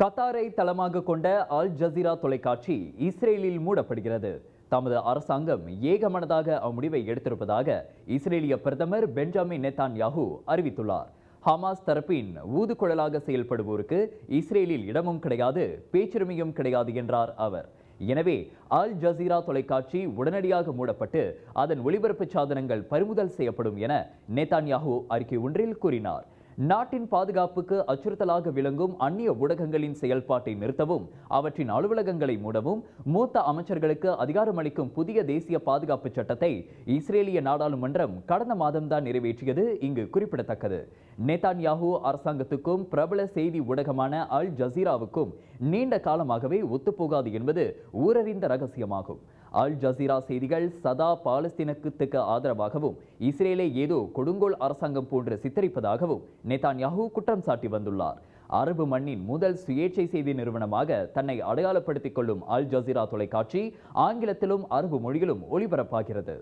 கத்தாரை தளமாக கொண்ட Al Jazeera தொலைக்காட்சி இஸ்ரேலில் மூடப்படுகிறது. தமது அரசாங்கம் ஏகமனதாக அம்முடிவை எடுத்திருப்பதாக இஸ்ரேலிய பிரதமர் பெஞ்சமின் நெத்தான்யாஹூ அறிவித்துள்ளார். ஹமாஸ் தரப்பின் ஊதுகுழலாக செயல்படுவோருக்கு இஸ்ரேலில் இடமும் கிடையாது, பேச்சுரிமையும் கிடையாது என்றார் அவர். எனவே அல் ஜசீரா தொலைக்காட்சி உடனடியாக மூடப்பட்டு அதன் ஒளிபரப்பு சாதனங்கள் பறிமுதல் செய்யப்படும் என நெத்தான்யாஹூ அறிக்கை ஒன்றில் கூறினார். நாட்டின் பாதுகாப்புக்கு அச்சுறுத்தலாக விளங்கும் அந்நிய ஊடகங்களின் செயல்பாட்டை நிறுத்தவும் அவற்றின் அலுவலகங்களை மூடவும் மூத்த அமைச்சர்களுக்கு அதிகாரம் அளிக்கும் புதிய தேசிய பாதுகாப்பு சட்டத்தை இஸ்ரேலிய நாடாளுமன்றம் கடந்த மாதம்தான் நிறைவேற்றியது இங்கு குறிப்பிடத்தக்கது. நெத்தான்யாஹூ அரசாங்கத்துக்கும் பிரபல செய்தி ஊடகமான அல் ஜசீராவுக்கும் நீண்ட காலமாகவே ஒத்துப்போகாது என்பது ஊரறிந்த ரகசியமாகும். அல் ஜசீரா செய்திகள் சதா பாலஸ்தீனத்துக்கு ஆதரவாகவும் இஸ்ரேலை ஏதோ கொடுங்கோல் அரசாங்கம் போன்று சித்தரிப்பதாகவும் நெத்தான்யாஹூ குற்றம் சாட்டி வந்துள்ளார். அரபு மண்ணின் முதல் சுயேட்சை செய்தி நிறுவனமாக தன்னை அடையாளப்படுத்திக் கொள்ளும் அல் ஜசீரா தொலைக்காட்சி ஆங்கிலத்திலும் அரபு மொழியிலும் ஒளிபரப்பாகிறது.